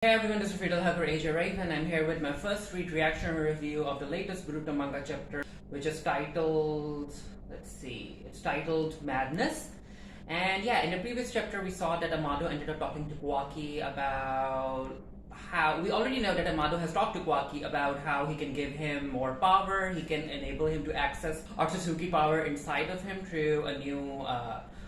Hey everyone, this is Fatal Hacker Asia Raven. I'm here with my first read reaction review of the latest Boruto manga chapter, which is titled, it's titled Madness. And yeah, in the previous chapter we saw that Amado ended up talking to Kawaki about how, we already know that Amado has talked to Kawaki about how he can give him more power, he can enable him to access Otsutsuki power inside of him through a new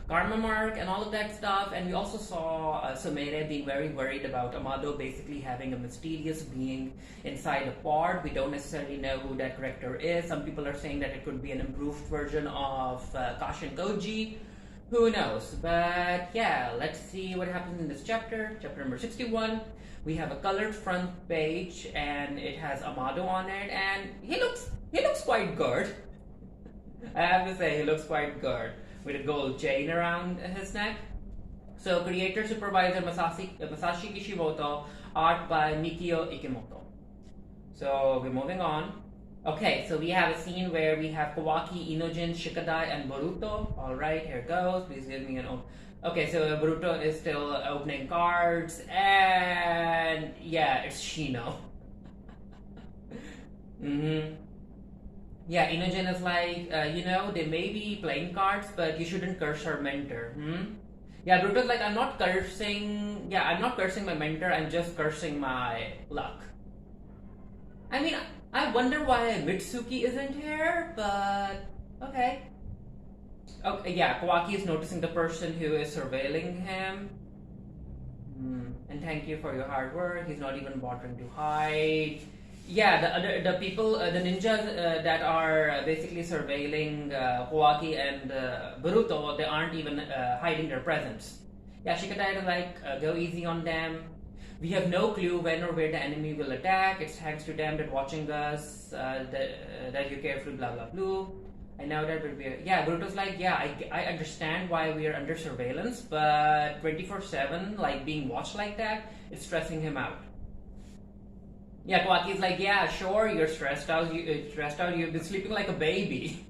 karma mark and all of that stuff. And we also saw Sumire being very worried about Amado basically having a mysterious being inside a pod. We don't necessarily know who that character is. Some people are saying that it could be an improved version of Kashin Koji. Who knows? But yeah, let's see what happens in this chapter. Chapter number 61. We have a colored front page and it has Amado on it, and he looks quite good. I have to say, he looks quite good, with a gold chain around his neck. So, creator supervisor Masashi Kishimoto, art by Mikio Ikimoto. So, we're moving on. Okay, so we have a scene where we have Kawaki, Inojin, Shikadai, and Boruto. Alright, here goes. Please give me an Okay, so Boruto is still opening cards, and yeah, it's Shino. Yeah, Inojin is like, they may be playing cards, but you shouldn't curse her mentor. Yeah, Boruto's like, I'm not cursing my mentor, I'm just cursing my luck. I mean, I wonder why Mitsuki isn't here, but okay. Okay, yeah, Kawaki is noticing the person who is surveilling him. And thank you for your hard work. He's not even bothering to hide. Yeah, the people, the ninjas that are basically surveilling Kawaki and Boruto, they aren't even hiding their presence. Yeah, Shikadai is like, go easy on them. We have no clue when or where the enemy will attack. It's thanks to them that watching us, that you carefully blah blah blah. I know that will be... Yeah, Boruto's like, yeah, I understand why we are under surveillance, but 24/7, like being watched like that, it's stressing him out. Yeah, Kawaki's like, yeah, sure, you're stressed out. You've been sleeping like a baby.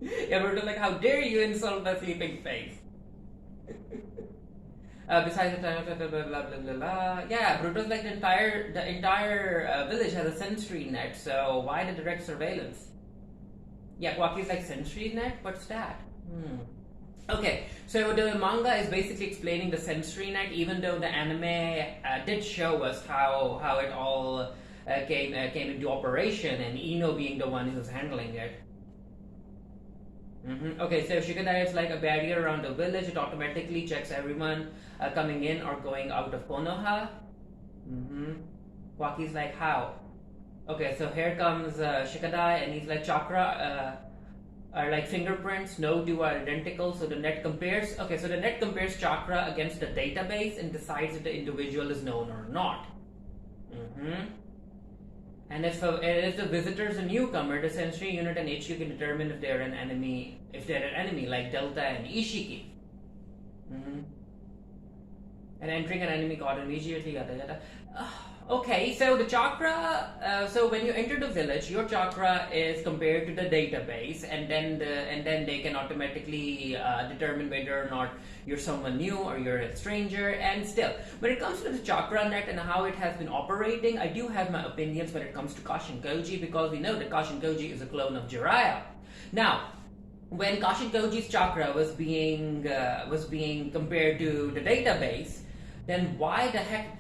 Yeah, Boruto's like, how dare you insult the sleeping face? Besides the time, blah blah blah blah blah. Yeah, Boruto's like, the entire village has a sensory net, so why the direct surveillance? Yeah, Kawaki's like, sensory net? What's that? Okay, so the manga is basically explaining the sensory net, even though the anime did show us how it all came into operation, and Ino being the one who's handling it. Okay, so Shikadai is like a barrier around the village. It automatically checks everyone coming in or going out of Konoha. Kawaki's like, how? Okay, so here comes Shikadai, and he's like, chakra are like fingerprints, no two are identical, so the net compares. Okay, so the net compares chakra against the database and decides if the individual is known or not. And if the visitor is a newcomer, the sensory unit and HQ can determine if they're an enemy, like Delta and Ishiki. And entering an enemy caught immediately, yada yada. Okay, so the chakra. So when you enter the village, your chakra is compared to the database, and then they can automatically determine whether or not you're someone new or you're a stranger. And still, when it comes to the chakra net and how it has been operating, I do have my opinions when it comes to Kashin Koji, because we know that Kashin Koji is a clone of Jiraiya. Now, when Kashin Koji's chakra was being compared to the database, then why the heck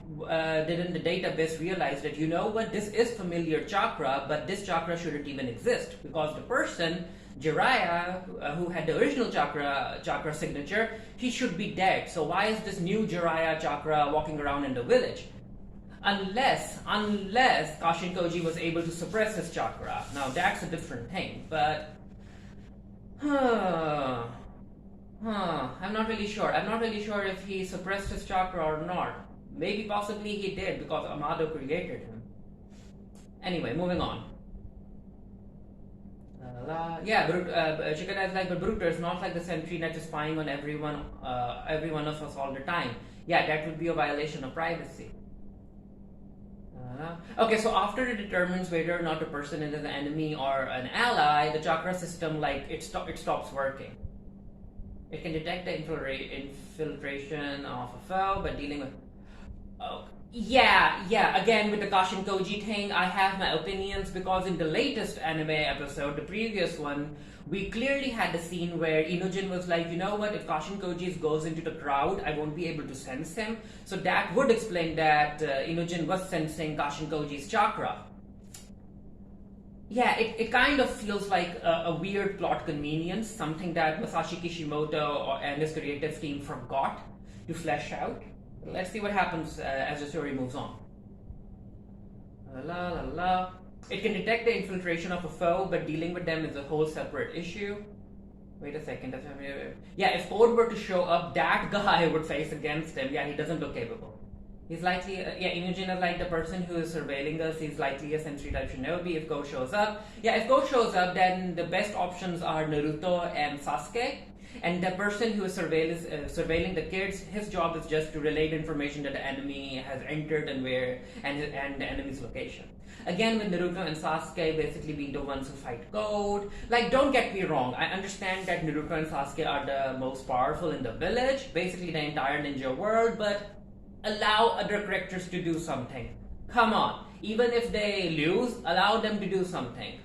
didn't the database realize that, you know what, this is familiar chakra, but this chakra shouldn't even exist, because the person, Jiraiya, who had the original chakra signature, he should be dead. So why is this new Jiraiya chakra walking around in the village? Unless Kashin Koji was able to suppress his chakra. Now that's a different thing, but... I'm not really sure. I'm not really sure if he suppressed his chakra or not. Maybe possibly he did, because Amado created him. Anyway, moving on. Yeah, Shikadai is like, but Boruto is not like the sentry net is spying on every one of us all the time. Yeah, that would be a violation of privacy. Okay, so after it determines whether or not a person is an enemy or an ally, the chakra system, like, it stops working. It can detect the infiltration of a foe, but dealing with... Oh, yeah. Again, with the Kashin Koji thing, I have my opinions because in the latest anime episode, the previous one, we clearly had a scene where Inujin was like, you know what, if Kashin Koji goes into the crowd, I won't be able to sense him. So that would explain that Inujin was sensing Kashin Koji's chakra. Yeah, it kind of feels like a weird plot convenience, something that Masashi Kishimoto and his creative team forgot to flesh out. Let's see what happens as the story moves on. La la la. It can detect the infiltration of a foe, but dealing with them is a whole separate issue. Wait a second. Yeah, if Code were to show up, that guy would face against him. Yeah, he doesn't look capable. He's likely, Inujin is like the person who is surveilling us. He's likely a sensory type shinobi if Go shows up. Yeah, if Go shows up, then the best options are Naruto and Sasuke. And the person who is surveilling the kids, his job is just to relay the information that the enemy has entered and where, and the enemy's location. Again, with Naruto and Sasuke basically being the ones who fight Code. Like, don't get me wrong, I understand that Naruto and Sasuke are the most powerful in the village, basically the entire ninja world, but allow other characters to do something. Come on, even if they lose, allow them to do something.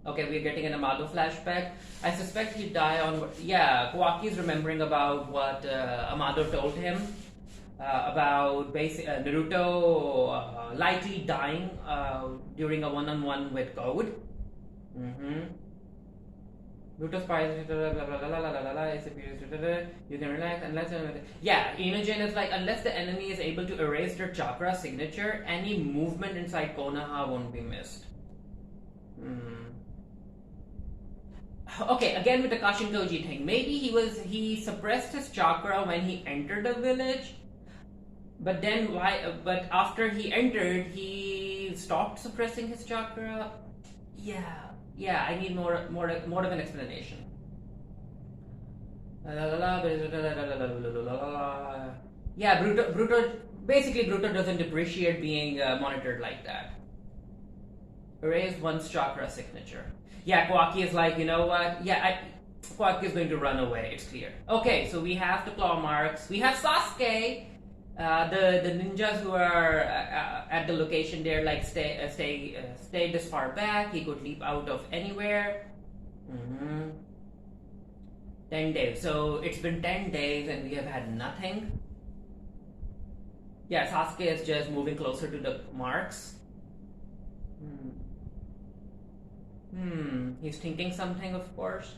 Okay, we're getting an Amado flashback. I suspect he'd die on... Yeah, Kawaki's remembering about what Amado told him about Naruto likely dying during a one-on-one with Code. Naruto's spies, you can relax unless... Yeah, Inujin is like, unless the enemy is able to erase their chakra signature, any movement inside Konoha won't be missed. Okay, again with the Kashin Koji thing. Maybe he suppressed his chakra when he entered the village, but then but after he entered, he stopped suppressing his chakra. Yeah. I need more of an explanation. Yeah, Bruto doesn't appreciate being monitored like that. Erase one's chakra signature. Yeah, Kawaki is like, you know what? Yeah, Kawaki is going to run away, it's clear. Okay, so we have the claw marks. We have Sasuke. The ninjas who are at the location there, like, stay this far back. He could leap out of anywhere. 10 days. So it's been 10 days and we have had nothing. Yeah, Sasuke is just moving closer to the marks. He's thinking something, of course.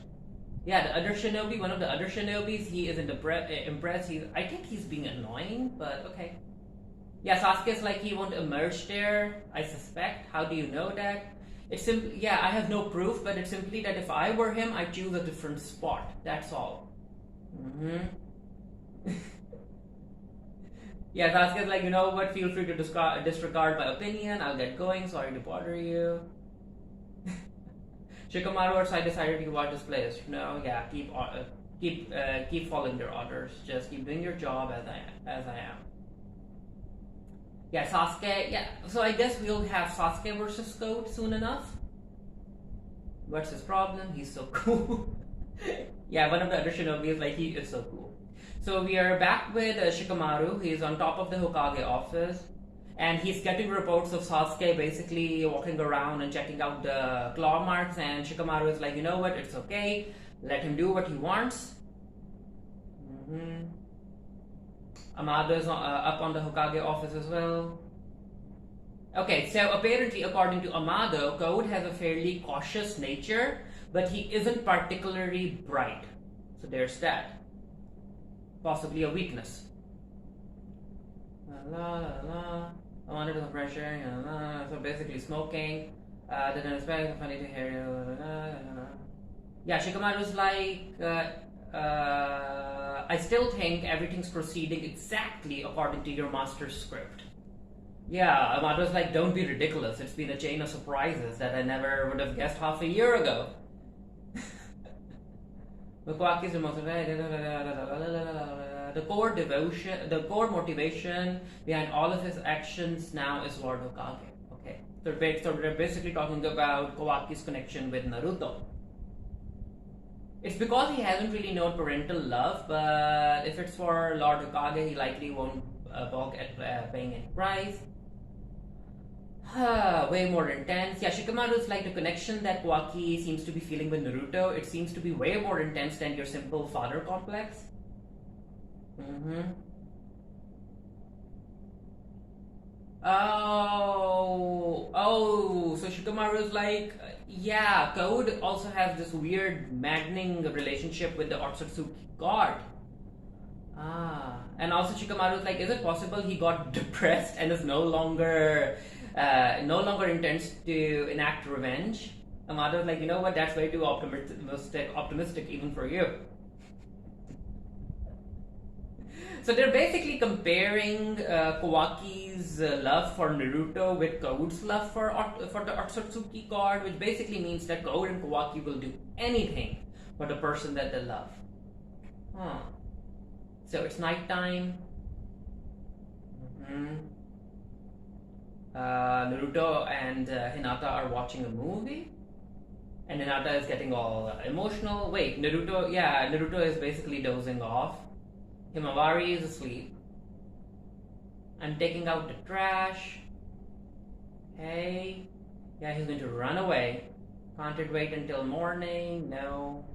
Yeah, the other shinobi, one of the other shinobis, he isn't impressed. I think he's being annoying, but okay. Yeah, Sasuke's like he won't emerge there, I suspect. How do you know that? It's simply, yeah, I have no proof, but it's simply that if I were him, I'd choose a different spot. That's all. Yeah, Sasuke's like, you know what, feel free to disregard my opinion. I'll get going, sorry to bother you. Shikamaru or Sai decided you watch this place. No, yeah, keep following their orders. Just keep doing your job as I am. Yeah, Sasuke. Yeah, so I guess we'll have Sasuke versus Code soon enough. What's his problem? He's so cool. Yeah, one of the other shinobi is like, he is so cool. So we are back with Shikamaru. He's on top of the Hokage office. And he's getting reports of Sasuke basically walking around and checking out the claw marks, and Shikamaru is like, you know what, it's okay, let him do what he wants. Amado is up on the Hokage office as well. Okay, so apparently according to Amado, Code has a fairly cautious nature, but he isn't particularly bright. So there's that. Possibly a weakness. I wanted some pressure, so basically smoking. Didn't expect, funny to hear you. Yeah, Shikamaru's like, I still think everything's proceeding exactly according to your master's script. Yeah, Amado's like, don't be ridiculous. It's been a chain of surprises that I never would have guessed half a year ago. Kawaki's the core motivation behind all of his actions now is Lord Hokage. Okay, so they're basically talking about Kawaki's connection with Naruto. It's because he hasn't really known parental love, but if it's for Lord Hokage, he likely won't balk at paying any price. Way more intense. Yeah, Shikamaru's like the connection that Kawaki seems to be feeling with Naruto. It seems to be way more intense than your simple father complex. Oh, so Shikamaru's like, yeah, Code also has this weird maddening relationship with the Otsutsuki god. And also Shikamaru's like, is it possible he got depressed and is no longer intends to enact revenge? Amada's like, you know what, that's way too optimistic even for you. So they're basically comparing Kawaki's love for Naruto with Code's love for the Otsutsuki god, which basically means that Code and Kawaki will do anything for the person that they love. So it's nighttime. Naruto and Hinata are watching a movie, and Hinata is getting all emotional. Wait, Naruto is basically dozing off. Himawari is asleep. I'm taking out the trash. Hey. Yeah, he's going to run away. Can't it wait until morning? No.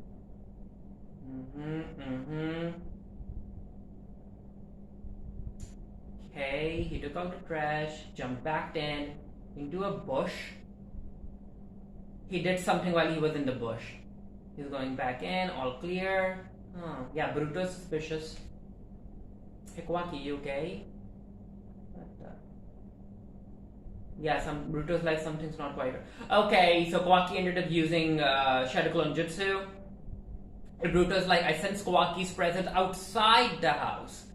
Okay, he took out the trash, jumped back into a bush. He did something while he was in the bush. He's going back in, all clear. Yeah, Boruto's suspicious. Hey, Kawaki, you okay? Yeah, Boruto's like, something's not quite right. Okay, so Kawaki ended up using Shadow Clone Jutsu. And Boruto's like, I sense Kawaki's presence outside the house.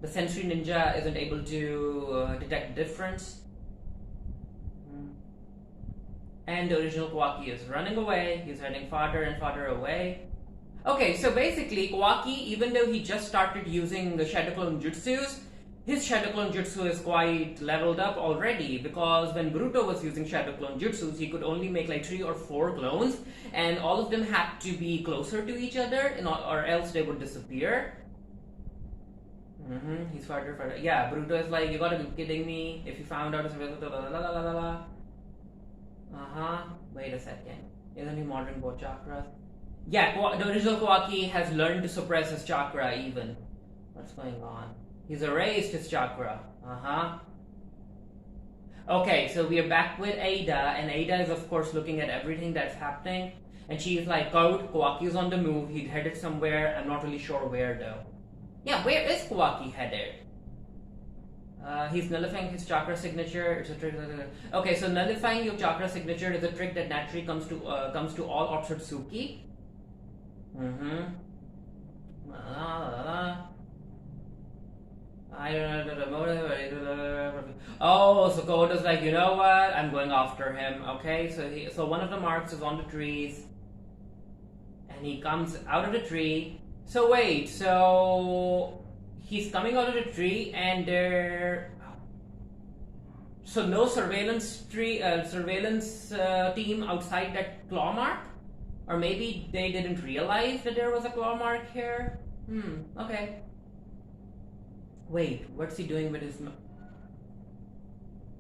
The Sentry Ninja isn't able to detect the difference. And the original Kawaki is running away. He's heading farther and farther away. Okay, so basically, Kawaki, even though he just started using the Shadow Clone Jutsus, his Shadow Clone Jutsu is quite leveled up already, because when Boruto was using Shadow Clone Jutsus, he could only make like 3 or 4 clones, and all of them had to be closer to each other, or else they would disappear. He's farther. Yeah, Boruto is like, you gotta be kidding me. If you found out, wait a second. Isn't he modern both chakras? Yeah, the original Kawaki has learned to suppress his chakra even. What's going on? He's erased his chakra. Okay, so we are back with Ada, and Ada is of course looking at everything that's happening, and she's like, Code, Kawaki is on the move. He's headed somewhere. I'm not really sure where though. Yeah, where is Kawaki headed? He's nullifying his chakra signature. It's a trick. Okay, so nullifying your chakra signature is a trick that naturally comes to all Otsutsuki. I don't know the motive. Oh, so Koda's like, you know what? I'm going after him. Okay, so one of the marks is on the trees, and he comes out of the tree. So wait, so he's coming out of the tree, and so no surveillance team outside that claw mark, or maybe they didn't realize that there was a claw mark here. Okay. Wait, what's he doing with his?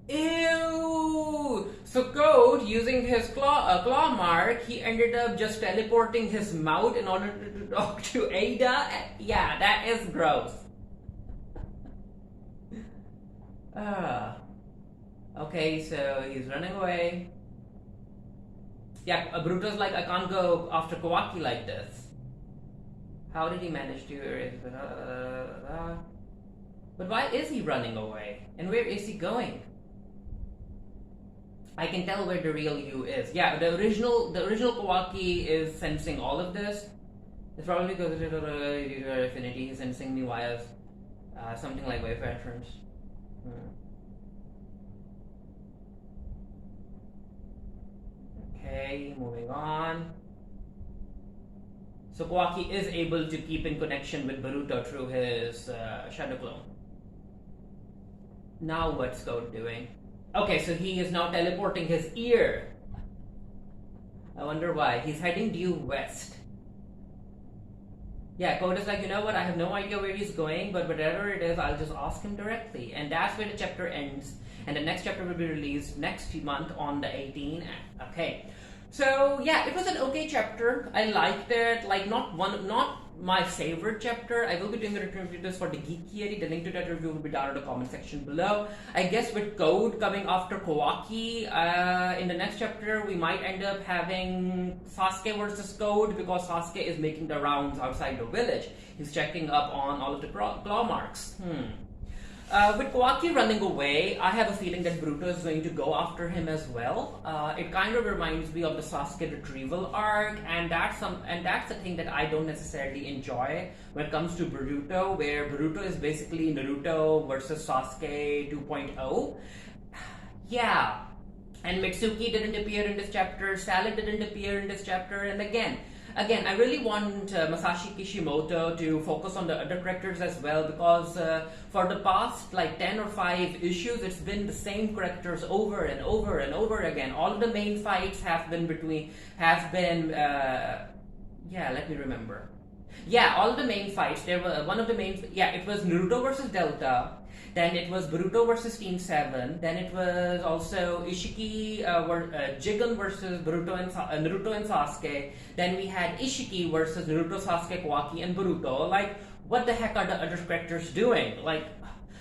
Ew! So Code, using his claw mark, he ended up just teleporting his mouth in order to talk to Ada. Yeah, that is gross. Okay, so he's running away. Yeah, Boruto's like, I can't go after Kawaki like this. How did he manage to erase it? But why is he running away? And where is he going? I can tell where the real you is. Yeah, the original Kawaki is sensing all of this. It's probably because of your affinity. He's sensing me via something like wave patterns. Okay, moving on. So Kawaki is able to keep in connection with Boruto through his Shadow Clone. Now what's Code doing? Okay, so he is now teleporting his ear. I wonder why. He's heading due west. Yeah, Code is like, you know what, I have no idea where he's going, but whatever it is, I'll just ask him directly. And that's where the chapter ends. And the next chapter will be released next month on the 18th. Okay. So yeah, it was an okay chapter. I liked it. Like not my favorite chapter. I will be doing a return review this for the Geeky. The link to that review will be down in the comment section below. I guess with Code coming after Kawaki, in the next chapter we might end up having Sasuke versus Code, because Sasuke is making the rounds outside the village. He's checking up on all of the claw marks. With Kawaki running away, I have a feeling that Boruto is going to go after him as well. It kind of reminds me of the Sasuke retrieval arc, and that's the thing that I don't necessarily enjoy when it comes to Boruto, where Boruto is basically Naruto versus Sasuke 2.0. Yeah, and Mitsuki didn't appear in this chapter, Salad didn't appear in this chapter, and again, I really want Masashi Kishimoto to focus on the other characters as well, because for the past like 10 or 5 issues, it's been the same characters over and over and over again. All of the main fights have been let me remember. Yeah, all the main fights, there were it was Naruto versus Delta, then it was Boruto versus Team 7, then it was also Ishiki, Jigen versus Naruto and Sasuke, then we had Ishiki versus Naruto, Sasuke, Kawaki, and Boruto. Like, what the heck are the other characters doing? Like,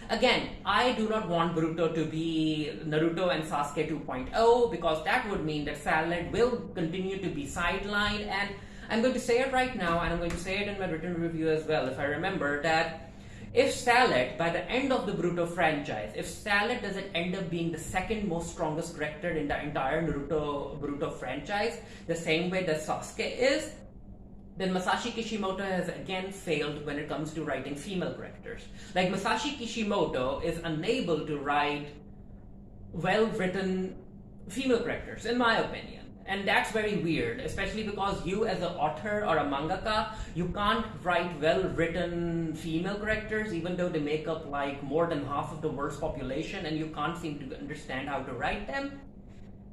again, I do not want Boruto to be Naruto and Sasuke 2.0, because that would mean that Salad will continue to be sidelined, and I'm going to say it right now, and I'm going to say it in my written review as well, if I remember, that if Salad, by the end of the Boruto franchise, if Salad doesn't end up being the second most strongest character in the entire Boruto franchise, the same way that Sasuke is, then Masashi Kishimoto has again failed when it comes to writing female characters. Like, Masashi Kishimoto is unable to write well-written female characters, in my opinion. And that's very weird, especially because you as an author or a mangaka, you can't write well-written female characters, even though they make up like more than half of the world's population, and you can't seem to understand how to write them.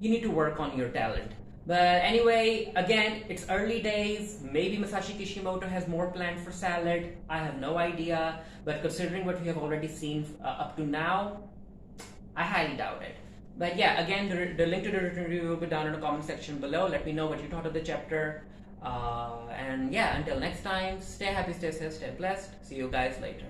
You need to work on your talent. But anyway, again, it's early days. Maybe Masashi Kishimoto has more planned for Salad. I have no idea. But considering what we have already seen up to now, I highly doubt it. But yeah, again, the link to the written review will be down in the comment section below. Let me know what you thought of the chapter. And yeah, until next time, stay happy, stay safe, stay blessed. See you guys later.